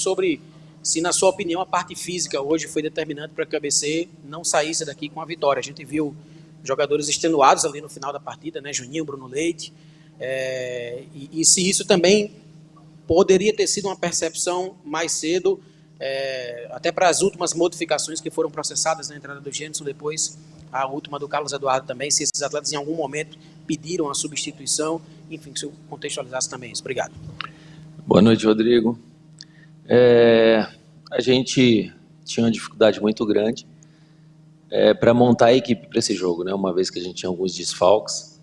sobre se, na sua opinião, a parte física hoje foi determinante para que o ABC não saísse daqui com a vitória. A gente viu jogadores extenuados ali no final da partida, né? Juninho, Bruno Leite, e se isso também poderia ter sido uma percepção mais cedo, até para as últimas modificações que foram processadas na entrada do Gênison, depois a última do Carlos Eduardo também, se esses atletas em algum momento pediram a substituição, enfim, se eu contextualizasse também isso. Obrigado. Boa noite, Rodrigo. A gente tinha uma dificuldade muito grande para montar a equipe para esse jogo, né? Uma vez que a gente tinha alguns desfalques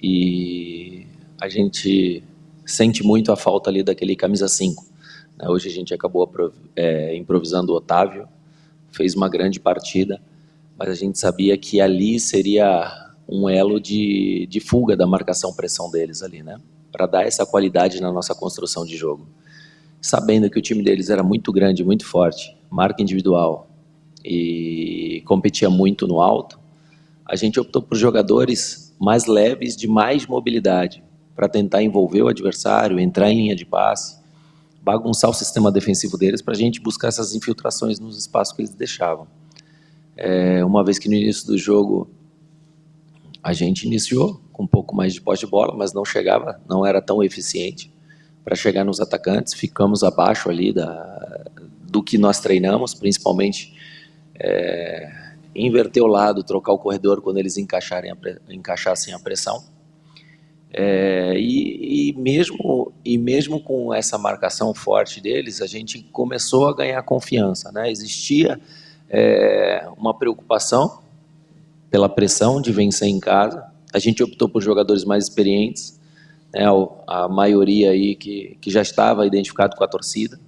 e a gente sente muito a falta ali daquele camisa 5. Né? Hoje a gente acabou improvisando o Otávio, fez uma grande partida, mas a gente sabia que ali seria um elo de fuga da marcação-pressão deles ali, né? Para dar essa qualidade na nossa construção de jogo. Sabendo que o time deles era muito grande, muito forte, marca individual e competia muito no alto, a gente optou por jogadores mais leves, de mais mobilidade, para tentar envolver o adversário, entrar em linha de passe, bagunçar o sistema defensivo deles para a gente buscar essas infiltrações nos espaços que eles deixavam. Uma vez que no início do jogo a gente iniciou com um pouco mais de posse de bola, mas não chegava, não era tão eficiente para chegar nos atacantes, ficamos abaixo ali do que nós treinamos, principalmente inverter o lado, trocar o corredor quando eles encaixassem a pressão. E mesmo com essa marcação forte deles, a gente começou a ganhar confiança, né? Existia uma preocupação pela pressão de vencer em casa. A gente optou por jogadores mais experientes, né? A maioria aí que já estava identificado com a torcida,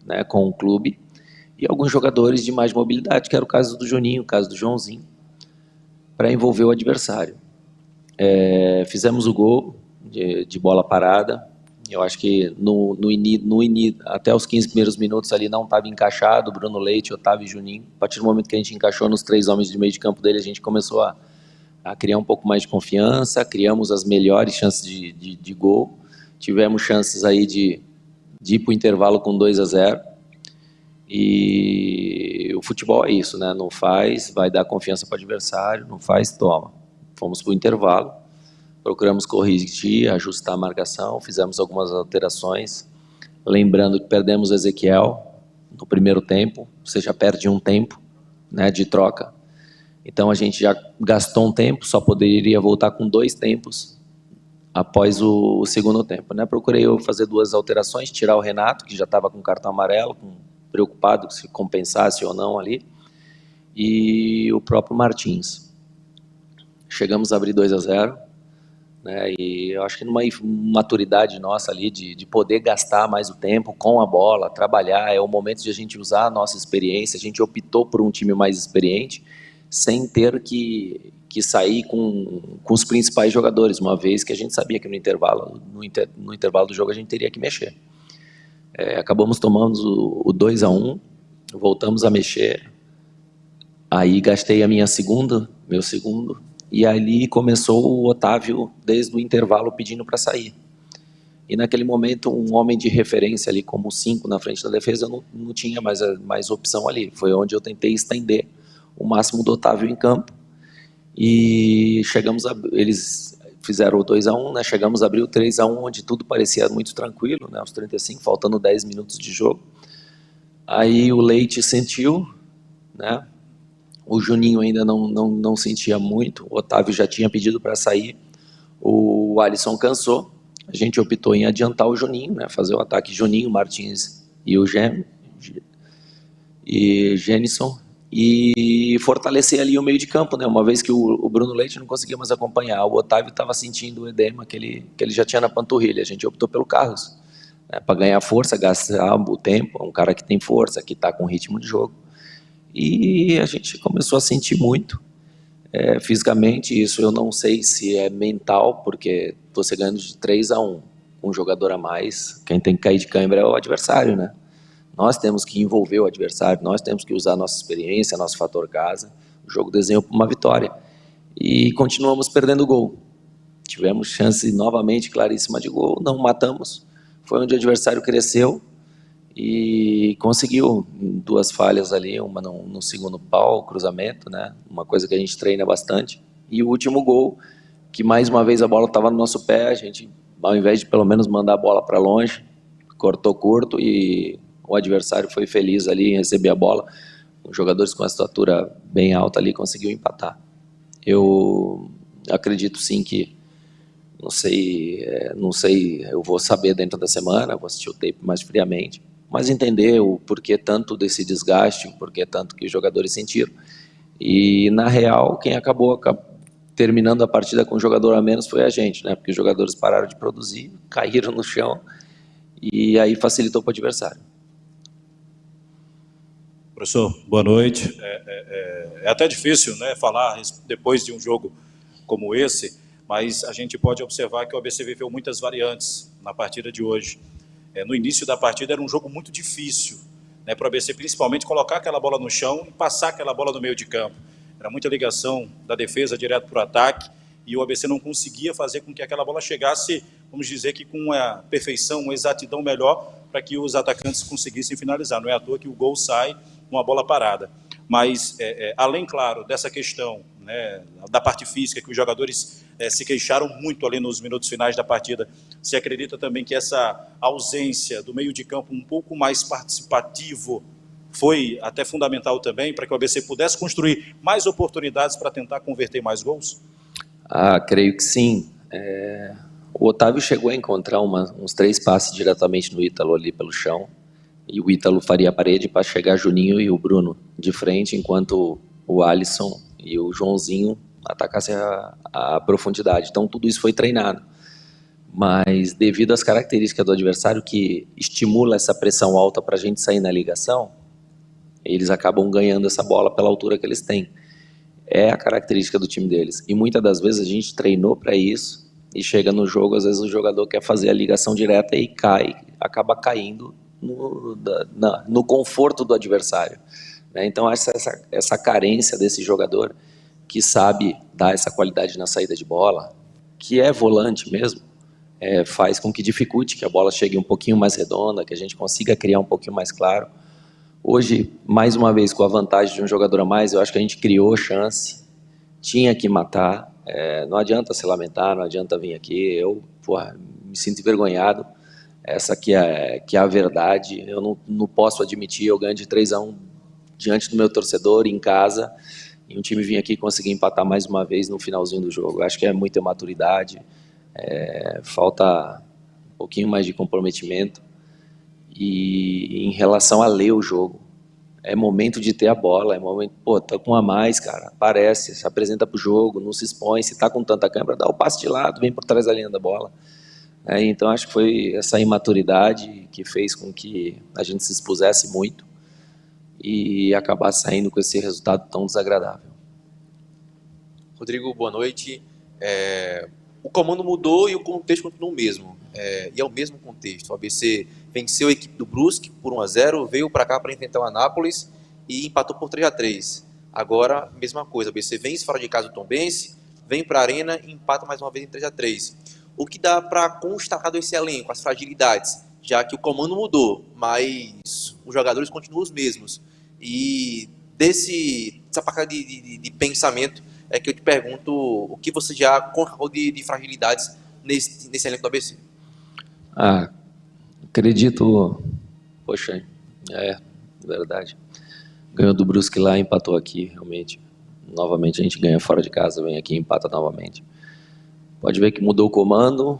né? Com o clube, e alguns jogadores de mais mobilidade, que era o caso do Juninho, o caso do Joãozinho, para envolver o adversário. Fizemos o gol de bola parada. Eu acho que até os 15 primeiros minutos ali não estava encaixado, Bruno Leite, Otávio e Juninho. A partir do momento que a gente encaixou nos 3 homens de meio de campo dele, a gente começou a criar um pouco mais de confiança, criamos as melhores chances de gol, tivemos chances aí de ir para o intervalo com 2-0, e o futebol é isso, né? Não faz, vai dar confiança para o adversário, não faz, toma. Fomos para o intervalo, procuramos corrigir, ajustar a marcação, fizemos algumas alterações, lembrando que perdemos Ezequiel no primeiro tempo, você já perde um tempo, né, de troca, então a gente já gastou um tempo, só poderia voltar com 2 tempos após o segundo tempo, né? Procurei eu fazer 2 alterações, tirar o Renato, que já estava com cartão amarelo, preocupado se compensasse ou não ali, e o próprio Martins. Chegamos a abrir 2-0, né? E eu acho que numa maturidade nossa ali de poder gastar mais o tempo com a bola, trabalhar, é o momento de a gente usar a nossa experiência. A gente optou por um time mais experiente, sem ter que sair com os principais jogadores, uma vez que a gente sabia que no intervalo do jogo a gente teria que mexer. Acabamos tomando o 2-1, voltamos a mexer, aí gastei meu segundo, e ali começou o Otávio, desde o intervalo, pedindo para sair. E naquele momento, um homem de referência ali, como 5 na frente da defesa, eu não tinha mais opção ali. Foi onde eu tentei estender o máximo do Otávio em campo. E eles fizeram o 2-1, né? Chegamos a abrir o 3-1, onde tudo parecia muito tranquilo, né? Aos 35, faltando 10 minutos de jogo. Aí o Leite sentiu, né? O Juninho ainda não sentia muito, o Otávio já tinha pedido para sair, o Alisson cansou, a gente optou em adiantar o Juninho, né, fazer o ataque Juninho, Martins e o Gênison, e fortalecer ali o meio de campo, né, uma vez que o Bruno Leite não conseguia mais acompanhar, o Otávio estava sentindo o edema que ele já tinha na panturrilha, a gente optou pelo Carlos, né, para ganhar força, gastar o tempo, é um cara que tem força, que está com ritmo de jogo. E a gente começou a sentir muito fisicamente. Isso eu não sei se é mental, porque você ganhando de 3-1 com um jogador a mais, quem tem que cair de câimbra é o adversário, né? Nós temos que envolver o adversário, nós temos que usar a nossa experiência, nosso fator casa. O jogo desenhou para uma vitória e continuamos perdendo o gol. Tivemos chance novamente claríssima de gol, não matamos. Foi onde o adversário cresceu e e conseguiu 2 falhas ali, uma no segundo pau, cruzamento, né? Uma coisa que a gente treina bastante. E o último gol, que mais uma vez a bola estava no nosso pé, a gente, ao invés de pelo menos mandar a bola para longe, cortou curto e o adversário foi feliz ali em receber a bola. Os jogadores com a estatura bem alta ali conseguiu empatar. Eu acredito sim que, não sei, eu vou saber dentro da semana, vou assistir o tape mais friamente, mas entender o porquê tanto desse desgaste, o porquê tanto que os jogadores sentiram. E, na real, quem acabou terminando a partida com um jogador a menos foi a gente, né? Porque os jogadores pararam de produzir, caíram no chão, e aí facilitou para o adversário. Professor, boa noite. É até difícil, né, falar depois de um jogo como esse, mas a gente pode observar que o ABC viveu muitas variantes na partida de hoje. No início da partida era um jogo muito difícil, né, para o ABC, principalmente colocar aquela bola no chão e passar aquela bola no meio de campo. Era muita ligação da defesa direto para o ataque e o ABC não conseguia fazer com que aquela bola chegasse, vamos dizer que com uma perfeição, uma exatidão melhor para que os atacantes conseguissem finalizar. Não é à toa que o gol sai com a bola parada. Mas, além, claro, dessa questão, né, da parte física, que os jogadores se queixaram muito ali nos minutos finais da partida, se acredita também que essa ausência do meio de campo um pouco mais participativo foi até fundamental também para que o ABC pudesse construir mais oportunidades para tentar converter mais gols? Creio que sim. O Otávio chegou a encontrar uns 3 passes diretamente no Ítalo ali pelo chão, e o Ítalo faria a parede para chegar Juninho e o Bruno de frente, enquanto o Alisson e o Joãozinho atacassem a profundidade. Então tudo isso foi treinado, mas devido às características do adversário que estimula essa pressão alta para a gente sair na ligação, eles acabam ganhando essa bola pela altura que eles têm. É a característica do time deles, e muitas das vezes a gente treinou para isso, e chega no jogo, às vezes o jogador quer fazer a ligação direta e acaba caindo no conforto do adversário, né? Então acho essa carência desse jogador que sabe dar essa qualidade na saída de bola, que é volante mesmo, faz com que dificulte que a bola chegue um pouquinho mais redonda, que a gente consiga criar um pouquinho mais claro. Hoje, mais uma vez, com a vantagem de um jogador a mais, eu acho que a gente criou chance, tinha que matar. Não adianta se lamentar, não adianta vir aqui. Eu me sinto envergonhado. Essa que é a verdade. Eu não posso admitir, eu ganho de 3-1 diante do meu torcedor, em casa, e um time vir aqui e conseguir empatar mais uma vez no finalzinho do jogo. Eu acho que é muita maturidade, falta um pouquinho mais de comprometimento. E em relação a ler o jogo, é momento de ter a bola, é momento, tá com a mais, cara, aparece, se apresenta pro jogo, não se expõe, se tá com tanta câmera, dá o passe de lado, vem por trás da linha da bola. Então acho que foi essa imaturidade que fez com que a gente se expusesse muito e acabasse saindo com esse resultado tão desagradável. Rodrigo, boa noite. O comando mudou e o contexto continua o mesmo. E é o mesmo contexto. O ABC venceu a equipe do Brusque por 1-0, veio para cá para enfrentar o Anápolis e empatou por 3-3. Agora, mesma coisa. O ABC vence fora de casa do Tombense, vem para a Arena e empata mais uma vez em 3-3. O que dá para constatar desse elenco, as fragilidades, já que o comando mudou, mas os jogadores continuam os mesmos. E dessa parte de pensamento é que eu te pergunto o que você já constatou de fragilidades nesse elenco do ABC. Acredito, poxa, verdade. Ganhou do Brusque lá, empatou aqui, realmente. Novamente a gente ganha fora de casa, vem aqui e empata novamente. Pode ver que mudou o comando,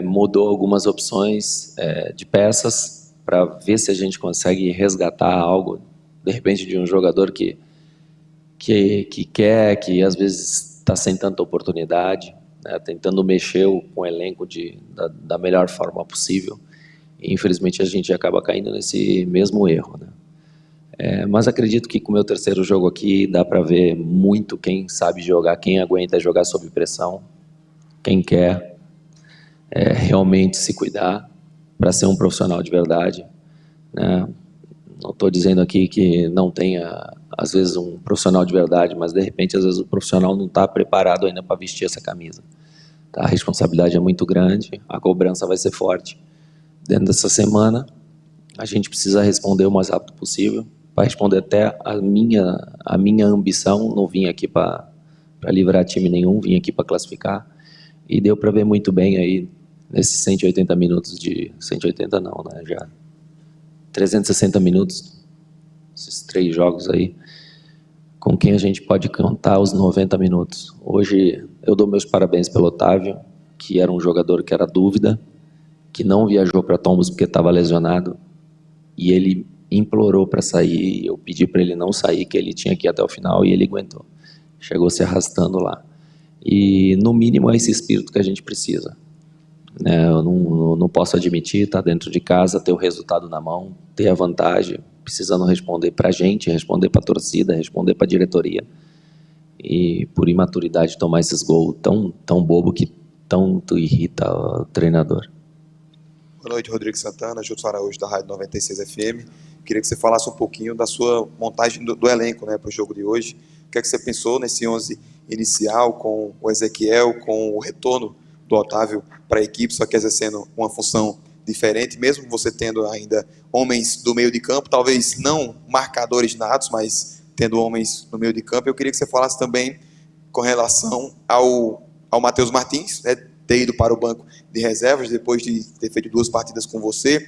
mudou algumas opções de peças para ver se a gente consegue resgatar algo, de repente, de um jogador que quer, que às vezes está sem tanta oportunidade, né, tentando mexer com o elenco da melhor forma possível. E, infelizmente, a gente acaba caindo nesse mesmo erro, né? Mas acredito que com o meu terceiro jogo aqui dá para ver muito quem sabe jogar, quem aguenta jogar sob pressão, quem quer realmente se cuidar para ser um profissional de verdade, né? Não estou dizendo aqui que não tenha, às vezes, um profissional de verdade, mas, de repente, às vezes o profissional não está preparado ainda para vestir essa camisa. Tá? A responsabilidade é muito grande, a cobrança vai ser forte. Dentro dessa semana, A gente precisa responder o mais rápido possível. Para responder até a minha ambição, não vim aqui para livrar time nenhum, vim aqui para classificar. E deu para ver muito bem aí, nesses 180 minutos 180 não, né? Já 360 minutos, esses 3 jogos aí, com quem a gente pode contar os 90 minutos. Hoje eu dou meus parabéns pelo Otávio, que era um jogador que era dúvida, que não viajou para Tombos porque estava lesionado, e ele implorou para sair, eu pedi para ele não sair, que ele tinha que ir até o final, e ele aguentou. Chegou se arrastando lá. E, no mínimo, é esse espírito que a gente precisa. Eu não posso admitir, estar dentro de casa, ter o resultado na mão, ter a vantagem, precisando responder para a gente, responder para a torcida, responder para a diretoria. E, por imaturidade, tomar esses gols tão bobo que tanto irrita o treinador. Boa noite, Rodrigo Santana, Júlio Araújo, da Rádio 96 FM. Queria que você falasse um pouquinho da sua montagem do elenco, né, para o jogo de hoje. O que é que você pensou nesse 11 inicial, com o Ezequiel, com o retorno do Otávio para a equipe, só que exercendo uma função diferente, mesmo você tendo ainda homens do meio de campo, talvez não marcadores natos, mas tendo homens no meio de campo. Eu queria que você falasse também com relação ao Matheus Martins, né, ter ido para o banco de reservas depois de ter feito 2 partidas com você,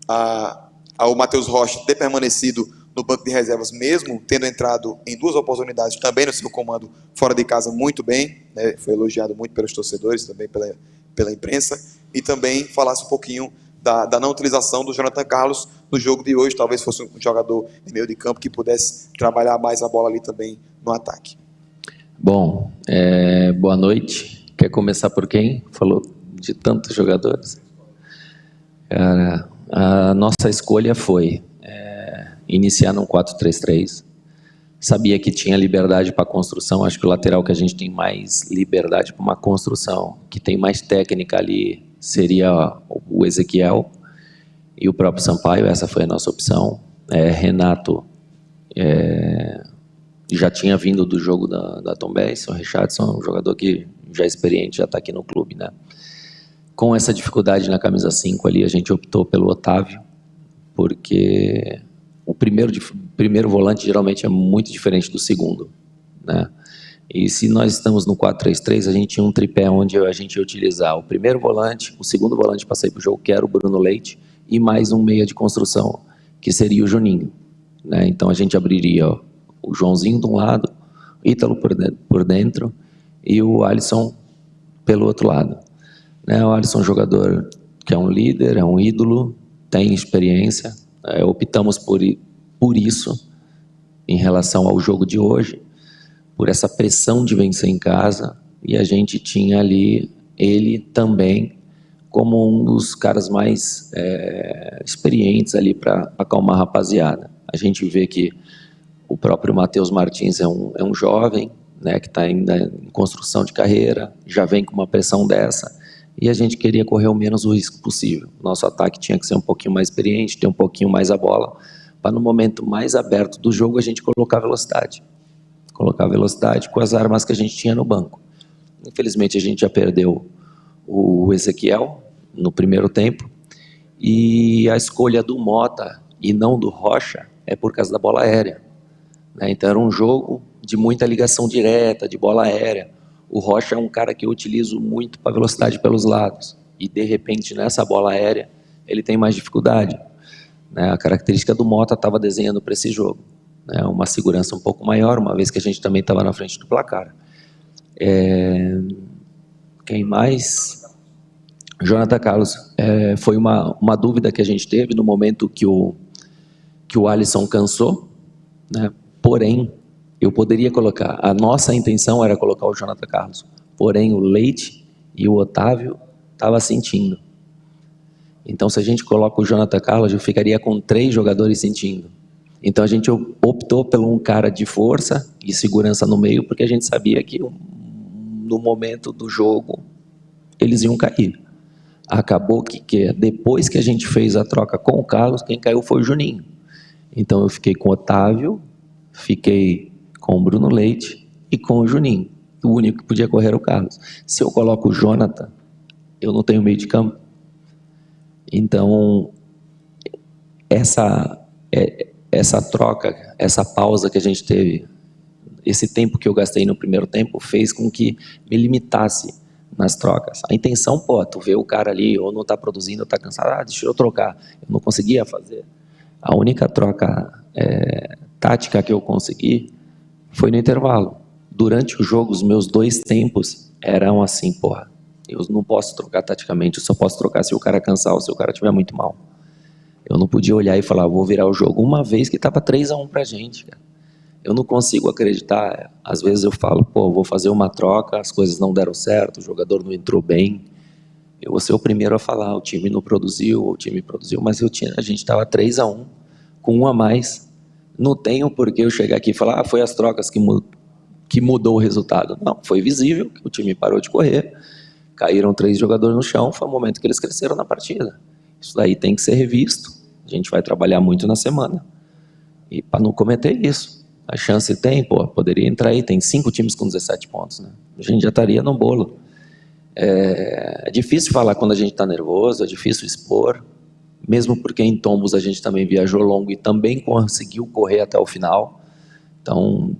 ao Matheus Rocha ter permanecido no banco de reservas, mesmo tendo entrado em 2 oportunidades também no seu comando fora de casa muito bem, né, foi elogiado muito pelos torcedores, também pela imprensa, e também falasse um pouquinho da não utilização do Jonathan Carlos no jogo de hoje, talvez fosse um jogador de meio de campo que pudesse trabalhar mais a bola ali também no ataque. Bom, boa noite. Quer começar por quem? Falou de tantos jogadores. Cara, a nossa escolha foi iniciar num 4-3-3. Sabia que tinha liberdade para construção. Acho que o lateral que a gente tem mais liberdade para uma construção, que tem mais técnica ali, seria o Ezequiel e o próprio Sampaio. Essa foi a nossa opção. Renato já tinha vindo do jogo da Tombense. O Richardson, um jogador que já é experiente, já está aqui no clube, né? Com essa dificuldade na camisa 5 ali, a gente optou pelo Otávio, porque o primeiro volante geralmente é muito diferente do segundo, né? E se nós estamos no 4-3-3, a gente tinha um tripé onde a gente ia utilizar o primeiro volante, o segundo volante para sair para o jogo, que era o Bruno Leite, e mais um meia de construção, que seria o Juninho, né? Então a gente abriria o Joãozinho de um lado, o Ítalo por dentro e o Alisson pelo outro lado, né? O Alisson é um jogador que é um líder, é um ídolo, tem experiência. Optamos por isso em relação ao jogo de hoje, por essa pressão de vencer em casa, e a gente tinha ali ele também como um dos caras mais experientes ali para acalmar a rapaziada. A gente vê que o próprio Matheus Martins é um jovem, né, que está ainda em construção de carreira, já vem com uma pressão dessa, e a gente queria correr o menos o risco possível. Nosso ataque tinha que ser um pouquinho mais experiente, ter um pouquinho mais a bola, para no momento mais aberto do jogo a gente colocar velocidade. Colocar velocidade com as armas que a gente tinha no banco. Infelizmente a gente já perdeu o Ezequiel no primeiro tempo, e a escolha do Mota e não do Rocha é por causa da bola aérea, né? Então era um jogo de muita ligação direta, de bola aérea. O Rocha é um cara que eu utilizo muito para velocidade pelos lados, e de repente nessa bola aérea ele tem mais dificuldade, né? A característica do Mota estava desenhando para esse jogo, né? Uma segurança um pouco maior, uma vez que a gente também estava na frente do placar. Quem mais? Jonathan Carlos. Foi uma dúvida que a gente teve no momento que o Alisson cansou, né? Porém, eu poderia colocar, a nossa intenção era colocar o Jonathan Carlos, porém o Leite e o Otávio estavam sentindo. Então, se a gente coloca o Jonathan Carlos, eu ficaria com 3 jogadores sentindo. Então, a gente optou por um cara de força e segurança no meio, porque a gente sabia que no momento do jogo eles iam cair. Acabou que depois que a gente fez a troca com o Carlos, quem caiu foi o Juninho. Então, eu fiquei com o Otávio, fiquei com o Bruno Leite e com o Juninho. O único que podia correr era o Carlos. Se eu coloco o Jonathan, eu não tenho meio de campo. Então, essa troca, essa pausa que a gente teve, esse tempo que eu gastei no primeiro tempo fez com que me limitasse nas trocas. A intenção, pô, tu vê o cara ali ou não está produzindo, ou está cansado, deixa eu trocar. Eu não conseguia fazer. A única troca tática que eu consegui foi no intervalo. Durante o jogo, os meus 2 tempos eram assim, porra, eu não posso trocar taticamente, eu só posso trocar se o cara cansar ou se o cara estiver muito mal. Eu não podia olhar e falar, vou virar o jogo uma vez que estava 3-1 pra gente, cara. Eu não consigo acreditar, às vezes eu falo, pô, vou fazer uma troca, as coisas não deram certo, o jogador não entrou bem. Eu vou ser o primeiro a falar, o time não produziu, o time produziu, mas a gente estava 3-1, com 1 a mais. Não tenho por que eu chegar aqui e falar, foi as trocas que mudou o resultado. Não, foi visível que o time parou de correr, caíram 3 jogadores no chão, foi o momento que eles cresceram na partida. Isso daí tem que ser revisto, a gente vai trabalhar muito na semana. E para não cometer isso, a chance tem, pô, poderia entrar aí, tem 5 times com 17 pontos, né? A gente já estaria no bolo. É difícil falar quando a gente está nervoso, é difícil expor, mesmo porque em tombos a gente também viajou longo e também conseguiu correr até o final. Então,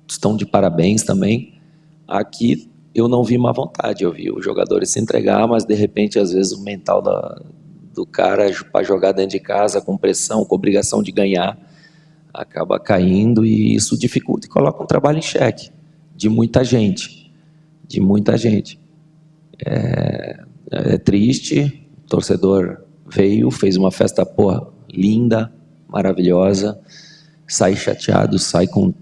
estão de parabéns também. Aqui eu não vi má vontade, eu vi os jogadores se entregar, mas de repente às vezes o mental do cara para jogar dentro de casa com pressão, com obrigação de ganhar, acaba caindo e isso dificulta e coloca um trabalho em xeque de muita gente, É triste, o torcedor veio, fez uma festa, porra, linda, maravilhosa, sai chateado, sai com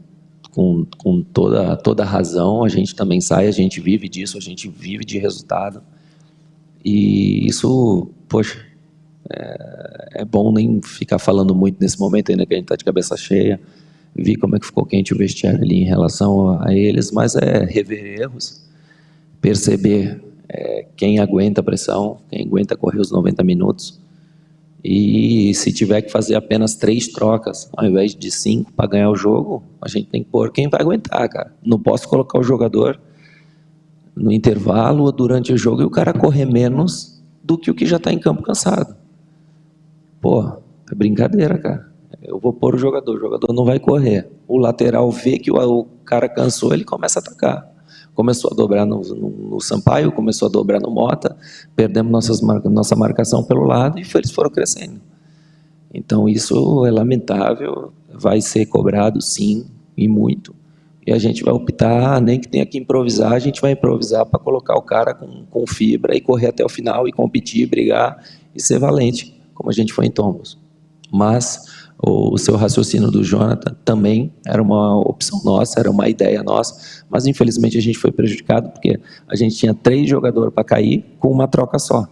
toda a razão, a gente também sai, a gente vive disso, a gente vive de resultado, e isso, poxa, é bom nem ficar falando muito nesse momento ainda que a gente está de cabeça cheia, vi como é que ficou quente o vestiário ali em relação a eles, mas é rever erros, perceber quem aguenta a pressão, quem aguenta correr os 90 minutos, e se tiver que fazer apenas 3 trocas, ao invés de 5 para ganhar o jogo, a gente tem que pôr quem vai aguentar, cara. Não posso colocar o jogador no intervalo ou durante o jogo e o cara correr menos do que o que já está em campo cansado. Pô, é brincadeira, cara. Eu vou pôr o jogador não vai correr. O lateral vê que o cara cansou, ele começa a atacar. Começou a dobrar no Sampaio, começou a dobrar no Mota, perdemos nossa marcação pelo lado e eles foram crescendo. Então isso é lamentável, vai ser cobrado sim, e muito. E a gente vai optar, nem que tenha que improvisar, a gente vai improvisar para colocar o cara com fibra e correr até o final e competir, brigar e ser valente, como a gente foi em Tombos. Mas o seu raciocínio do Jonathan também era uma opção nossa, era uma ideia nossa, mas infelizmente a gente foi prejudicado porque a gente tinha 3 jogadores para cair com uma troca só.